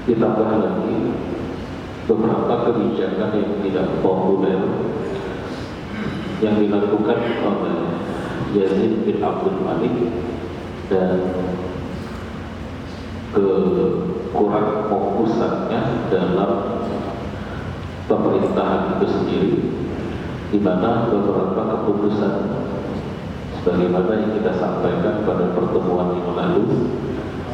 Ditambah lagi beberapa kebijakan yang tidak populer yang dilakukan oleh Yazid bin Abdul Malik dan kekurang fokusannya dalam pemerintahan itu sendiri, di mana beberapa keputusan sebagaimana yang kita sampaikan pada pertemuan yang lalu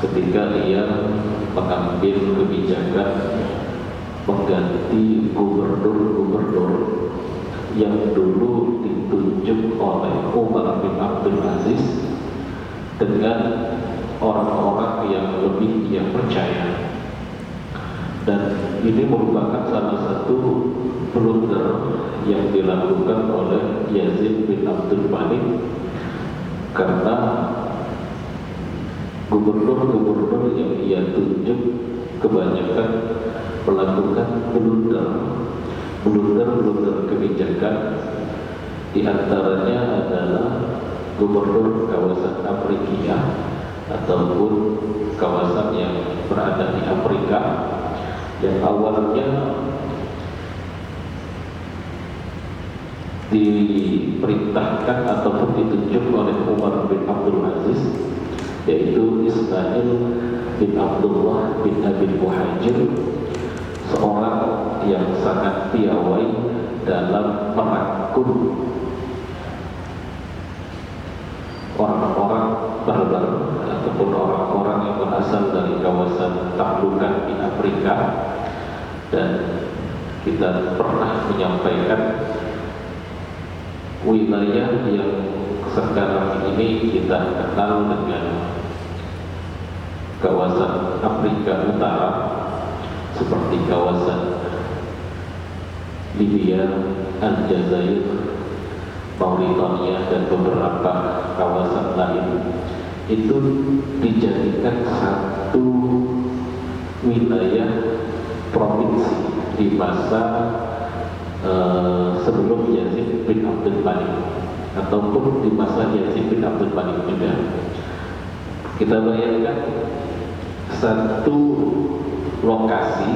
ketika ia mengambil kebijakan mengganti gubernur-gubernur yang dulu ditunjuk oleh Umar bin Abdul Aziz dengan orang-orang yang lebih ia percaya. Dan ini merupakan salah satu blunder yang dilakukan oleh Yazid bin Abdul Malik, karena gubernur-gubernur yang ia tunjuk kebanyakan melakukan blunder kebijakan. Di antaranya adalah gubernur kawasan Afrika ataupun kawasan yang berada di Afrika yang awalnya diperintahkan ataupun ditunjuk oleh Umar bin Abdul Aziz, yaitu Ismail bin Abdullah bin Abi Muhajir, seorang yang sangat piawai dalam merangkul orang-orang barbar ataupun orang-orang yang berasal dari kawasan taklukan di Afrika. Dan kita pernah menyampaikan wilayah yang sekarang ini kita kenal dengan kawasan Afrika Utara seperti kawasan Libya, Aljazair, Mauritania dan beberapa kawasan lain, itu dijadikan satu wilayah provinsi di masa sebelum Yazid bin Abdul Malik ataupun di masa Yazid bin Abdul Malik juga. Kita bayangkan satu lokasi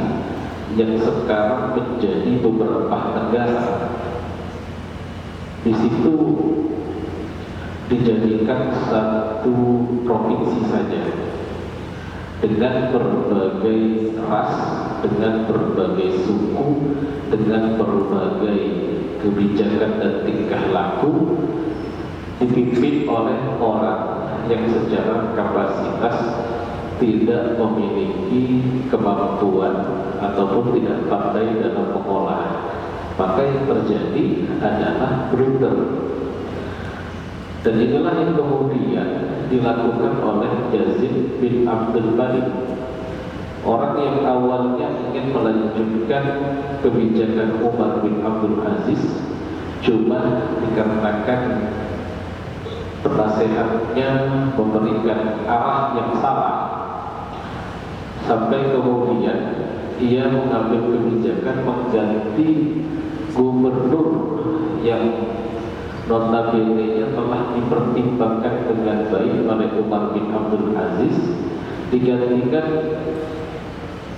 yang sekarang menjadi beberapa negara, di situ dijadikan satu provinsi saja dengan berbagai ras, dengan berbagai suku, dengan berbagai kebijakan dan tingkah laku, dipimpin oleh orang yang secara kapasitas tidak memiliki kemampuan ataupun tidak pandai dalam mengolah. Maka yang terjadi adalah blunder. Dan inilah yang kemudian dilakukan oleh Yazid bin Abdul Malik, orang yang awalnya ingin melanjutkan kebijakan Umar bin Abdul Aziz, cuma dikarenakan penasehatnya memberikan arah yang salah, sampai kemudian ia mengambil kebijakan mengganti gubernur yang notabene telah dipertimbangkan dengan baik oleh Umar bin Abdul Aziz, digantikan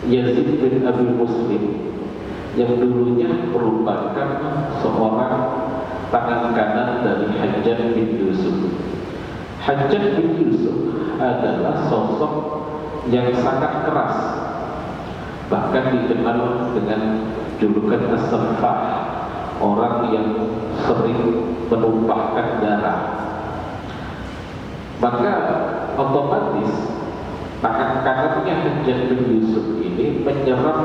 Yazid bin Abi Muslim yang dulunya merupakan seorang tangan kanan dari Hajjaj bin Yusuf. Hajjaj bin Yusuf adalah sosok yang sangat keras, bahkan dikenal dengan julukan as-Saffah, orang yang sering menumpahkan darah. Maka otomatis tangan kanannya Hajjaj bin Yusuf ini menyerap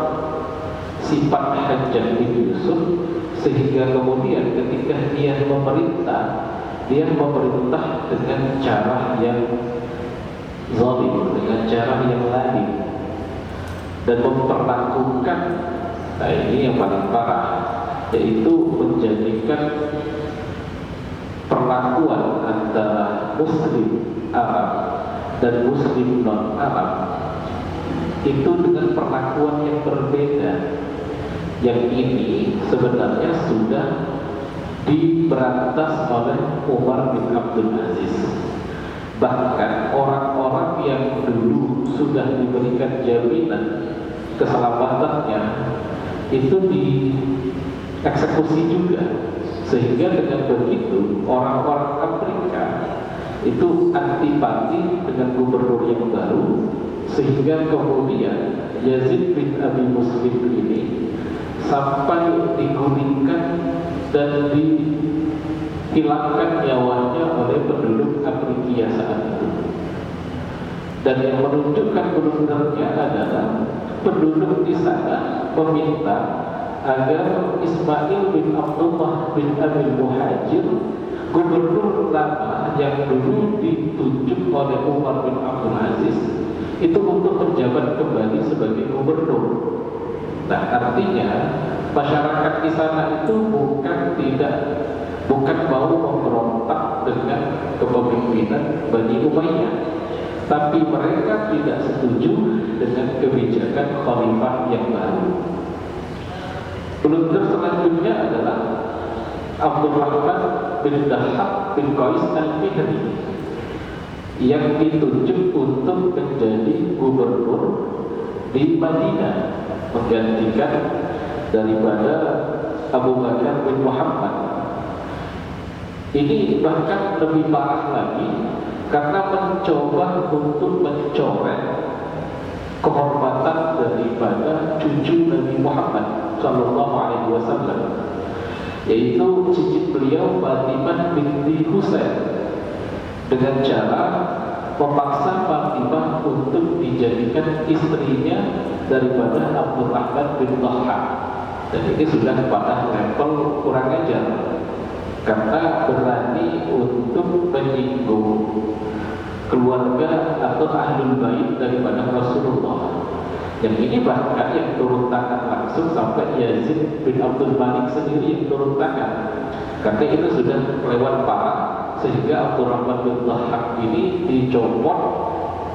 sifat Hajjaj bin Yusuf, sehingga kemudian ketika dia memerintah dengan cara yang zalim, dengan cara yang lain, dan memperlakukan, nah ini yang paling parah, yaitu menjadikan perlakuan antara Muslim Arab dan Muslim non Arab itu dengan perlakuan yang berbeda. Yang ini sebenarnya sudah diberantas oleh Umar bin Abdul Aziz. Bahkan orang-orang yang dulu sudah diberikan jaminan keselamatannya itu dieksekusi juga, sehingga dengan begitu orang-orang Afrika itu antipati dengan gubernur yang baru, sehingga kemudian Yazid bin Abi Muslim ini sampai digulingkan dan dihilangkan nyawanya oleh penduduk Afrika saat itu. Dan yang menunjukkan blundernya adalah penduduk di sana meminta agar Ismail bin Abdullah bin Abi Muhajir, gubernur lama yang dulu ditunjuk oleh Umar bin Abdul Aziz, itu untuk menjabat kembali sebagai gubernur. Nah, artinya masyarakat di sana itu bukan mau memberontak dengan kepemimpinan Bani Umayyah, tapi mereka tidak setuju dengan kebijakan khalifah yang baru. Blunder selanjutnya adalah Abdurrahman bin Dahab bin Qais al-Fihri yang ditunjuk untuk menjadi gubernur di Madinah, menggantikan daripada Abu Bakar bin Muhammad. Ini bahkan lebih parah lagi karena mencoba untuk mencoret kehormatan daripada cucu Nabi Muhammad Sallallahu Alaihi Wasallam, yaitu cicit beliau Fatimah binti Husain, dengan cara memaksa Fatimah untuk dijadikan istrinya daripada Abdurrahman bin Dahab. Dan ini sudah pada level kurang ajar, karena berani untuk menyinggung keluarga atau ahlul bait daripada Rasulullah. Yang ini bahkan yang turun tangan langsung sampai Yazid bin Abdul Malik sendiri yang turun tangan, karena itu sudah lewat parah, sehingga Abdurrahman bin Dahab ini dicopot,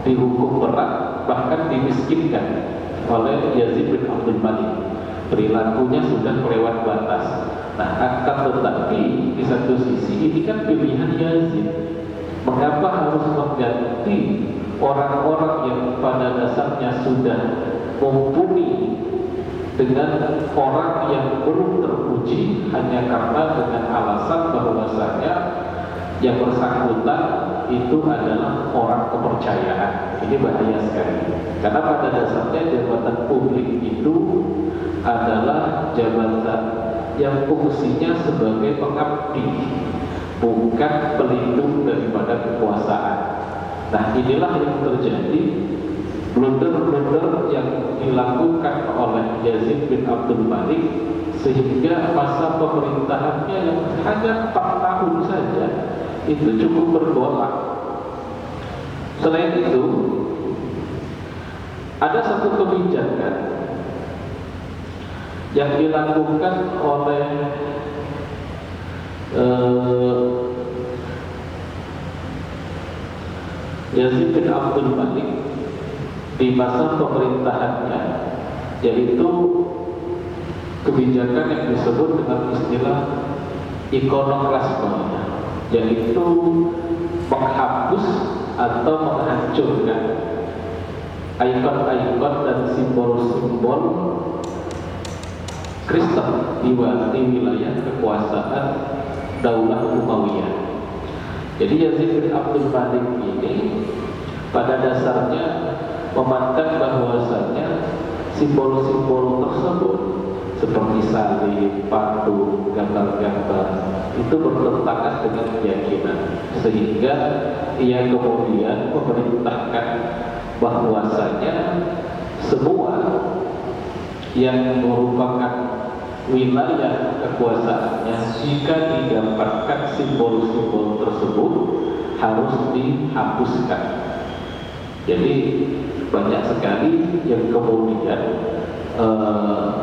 dihukum berat, bahkan dimiskinkan oleh Yazid bin Abdul Malik. Perilakunya sudah melewat batas. Nah, akan tetapi di satu sisi ini kan pilihan Yazid. Mengapa harus mengganti orang-orang yang pada dasarnya sudah mumpuni dengan orang yang belum terpuji hanya karena dengan alasan bahwasanya yang bersangkutan itu adalah orang kepercayaan. Ini bahaya sekali, karena pada dasarnya jabatan publik itu adalah jabatan yang fungsinya sebagai pengabdi, bukan pelindung daripada kekuasaan. Nah, inilah yang terjadi, blunder-blunder yang dilakukan oleh Yazid bin Abdul Malik, sehingga masa pemerintahannya yang hanya 4 tahun saja itu cukup bergolak. Selain itu, ada satu kebijakan yang dilakukan oleh Yazid bin Abdul Malik di masa pemerintahannya, yaitu kebijakan yang disebut dengan istilah ikonoklasme, yaitu menghapus atau menghancurkan ikon-ikon dan simbol-simbol Kristen di wilayah kekuasaan Daulah Umayyah. Jadi Yazid bin Abdul Malik ini pada dasarnya memandang bahwasanya simbol-simbol tersebut seperti salib, patung, gambar-gambar itu bertentangan dengan keyakinan, sehingga ia kemudian memerintahkan bahwasanya semua yang merupakan wilayah kekuasaannya, jika didapatkan simbol-simbol tersebut harus dihapuskan. Jadi banyak sekali yang kemudian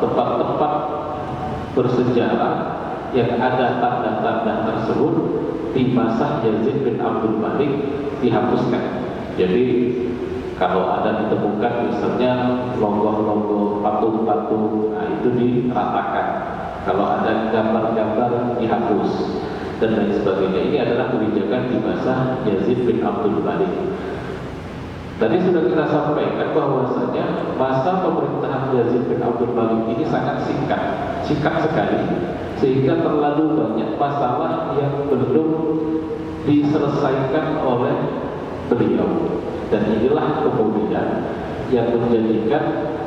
tempat-tempat bersejarah yang ada tanda-tanda tersebut di masa Yazid bin Abdul Malik dihapuskan. Jadi kalau ada ditemukan misalnya logo-logo patung-patung, nah itu diratakan. Kalau ada gambar-gambar dihapus dan lain sebagainya. Ini adalah kebijakan di masa Yazid bin Abdul Malik. Tadi sudah kita sampaikan bahwasanya masa pemerintahan Yazid bin Abdul Malik ini sangat singkat sekali, sehingga terlalu banyak masalah yang belum diselesaikan oleh beliau. Dan inilah kemudian yang menjadikan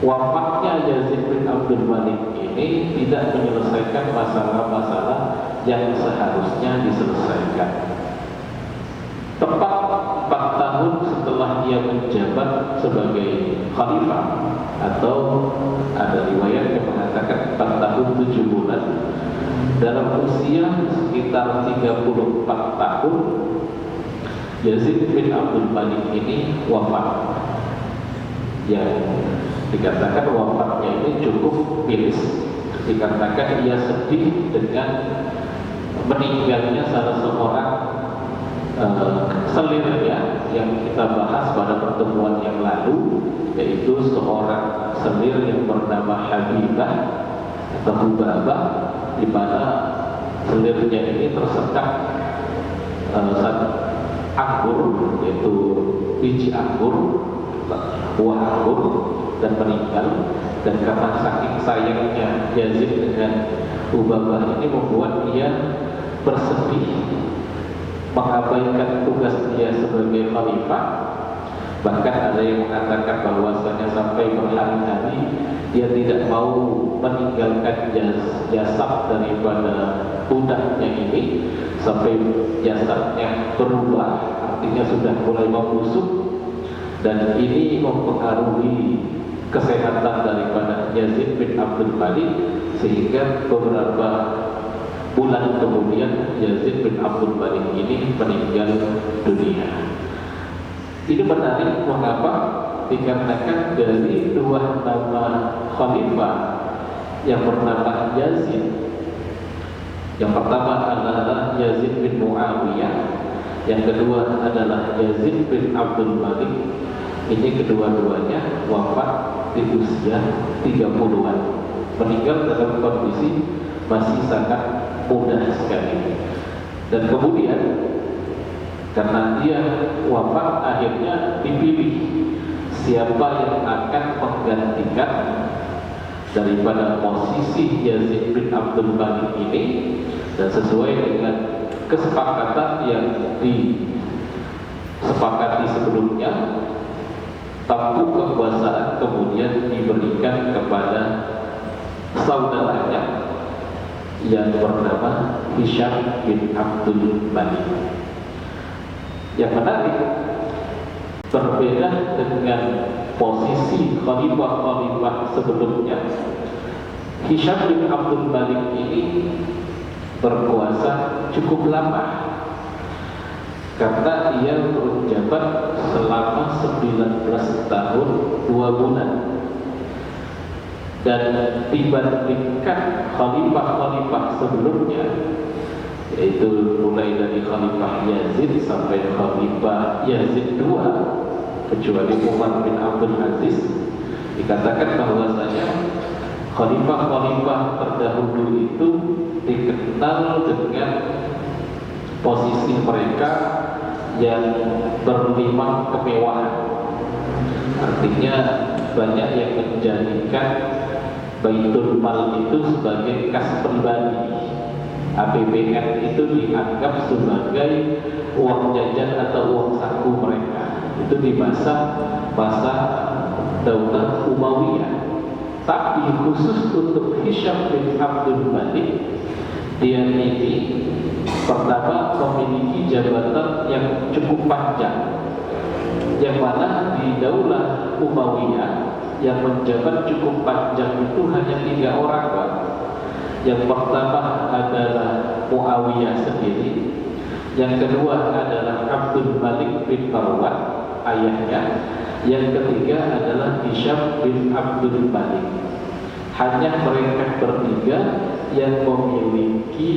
wafatnya Yazid bin Abdul Malik ini tidak menyelesaikan masalah-masalah yang seharusnya diselesaikan. Tepat 4 tahun setelah dia menjabat sebagai khalifah, atau ada riwayat yang mengatakan 4 tahun 7 bulan, dalam usia sekitar 34 tahun Yazid bin Abdul Malik ini wafat. Yang dikatakan wafatnya ini cukup miris, dikatakan ia sedih dengan meninggalnya salah seorang selirnya yang kita bahas pada pertemuan yang lalu, yaitu seorang selir yang bernama Habibah atau Hubabah, di mana selirnya ini tersedak anggur, yaitu biji anggur, buah anggur, dan meninggal. Dan karena saking sayangnya Yazid dengan Hubabah ini membuat dia bersedih, mengabaikan tugas dia sebagai khalifah. Bahkan ada yang mengatakan bahwasanya sampai berhari-hari dia tidak mau meninggalkan jasad daripada budaknya ini, sampai jasadnya berubah, artinya sudah mulai membusuk, dan ini mempengaruhi kesehatan daripada Yazid bin Abdul Malik, sehingga beberapa bulan kemudian Yazid bin Abdul Malik ini meninggal dunia. Ini menarik, mengapa? Dikarenakan dari 2 nama khalifah yang bernama Yazid. Yang pertama adalah Yazid bin Muawiyah, yang kedua adalah Yazid bin Abdul Malik. Ini kedua-duanya wafat di usia 30-an, meninggal dalam kondisi masih sangat mudah sekali. Dan kemudian karena dia wafat, akhirnya dipilih siapa yang akan menggantikan daripada posisi Yazid bin Abdul Malik ini. Dan sesuai dengan kesepakatan yang disepakati sebelumnya, tampuk kekuasaan kemudian diberikan kepada saudaranya yang bernama Hisham bin Abdul Malik. Yang menarik, berbeda dengan posisi khalifah-khalifah sebelumnya, Hisham bin Abdul Malik ini berkuasa cukup lama, karena ia menjabat selama 19 tahun 2 bulan. Dan dibandingkan khalifah-khalifah sebelumnya, yaitu mulai dari Khalifah Yazid sampai Khalifah Yazid II, kecuali Umar bin Abdul Aziz, dikatakan bahwasanya khalifah-khalifah terdahulu itu dikenal dengan posisi mereka yang berlimang kemewahan. Artinya banyak yang menjadikan Baitul Mal itu sebagai kas pribadi. APBN itu dianggap sebagai uang jajan atau uang saku mereka. Itu di masa Daulah Umayyah. Tapi khusus untuk Hisham bin Abdul Malik, dia ini pertama memiliki jabatan yang cukup panjang, yang mana di Daulah Umayyah yang menjabat cukup panjang itu hanya 3 orang, Pak. Yang pertama adalah Muawiyah sendiri, yang kedua adalah Abdul Malik bin Marwan, ayahnya, yang ketiga adalah Hisham bin Abdul Malik. Hanya mereka bertiga yang memiliki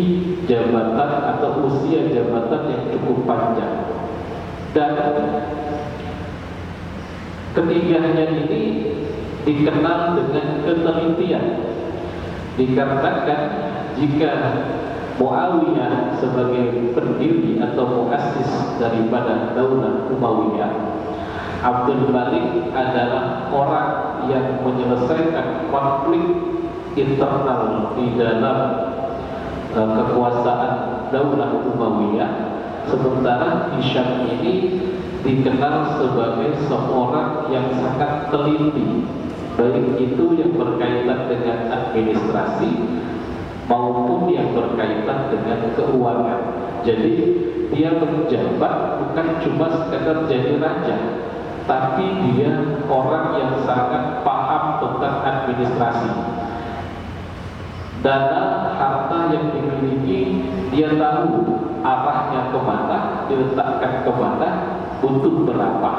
jabatan atau usia jabatan yang cukup panjang. Dan ketiganya ini dikenal dengan ketelitian. Dikatakan jika Muawiyah sebagai pendiri atau muassis daripada Daulah Umayyah, Abdul Malik adalah orang yang menyelesaikan konflik internal di dalam kekuasaan Daulah Umayyah, sementara Hisham ini dikenal sebagai seorang yang sangat teliti, baik itu yang berkaitan dengan administrasi maupun yang berkaitan dengan keuangan. Jadi dia menjabat bukan cuma sekedar jadi raja, tapi dia orang yang sangat paham tentang administrasi. Dana harta yang dimiliki dia tahu arahnya kemana, diletakkan kemana, untuk berapa.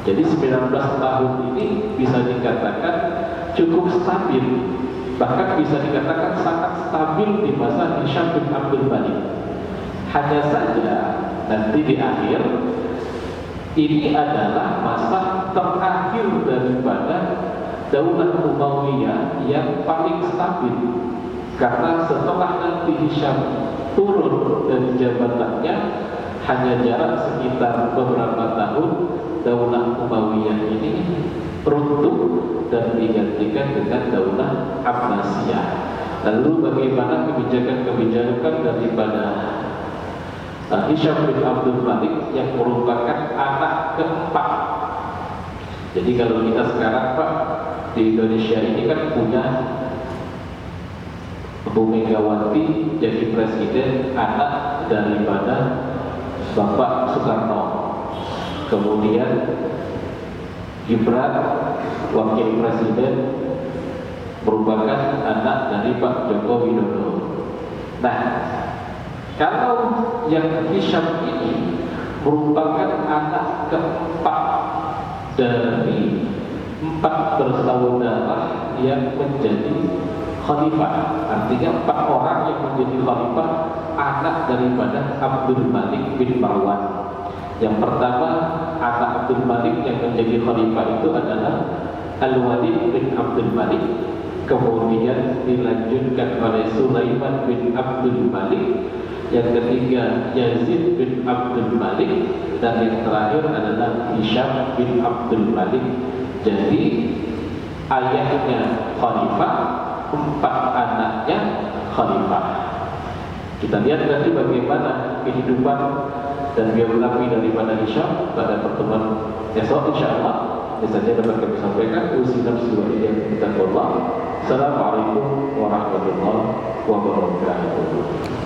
Jadi 19 tahun ini bisa dikatakan cukup stabil, bahkan bisa dikatakan sangat stabil di masa Hisham bin Abdul Malik. Hanya saja nanti di akhir ini adalah masa terakhir daripada Daulah Umayyah yang paling stabil, karena setelah nanti Hisham turun dari jabatannya, hanya jarak sekitar beberapa tahun Daulah Umayyah ini runtuh dan digantikan dengan Daulah Abbasiyah. Lalu bagaimana kebijakan-kebijakan daripada Hisham bin Abdul Malik yang merupakan anak keempat. Jadi kalau kita sekarang Pak di Indonesia ini kan punya Bu Megawati jadi presiden anak daripada Bapak Soekarno, kemudian Gibran wakil presiden merupakan anak dari Pak Joko Widodo. Nah, kalau yang Hisham ini merupakan anak keempat dari 4 bersaudara yang menjadi khalifah, artinya 4 orang yang menjadi khalifah anak daripada Abdul Malik bin Marwan. Yang pertama, anak Abdul Malik yang menjadi khalifah itu adalah Al-Walid bin Abdul Malik, kemudian dilanjutkan oleh Sulaiman bin Abdul Malik, yang ketiga Yazid bin Abdul Malik, dan yang terakhir adalah Hisham bin Abdul Malik. Jadi ayahnya khalifah, 4 anaknya khalifah. Kita lihat nanti bagaimana kehidupan dan biografi daripada Hisham pada pertemuan esok insyaallah. Ini saja dapat kami sampaikan. Assalamualaikum warahmatullahi wabarakatuh.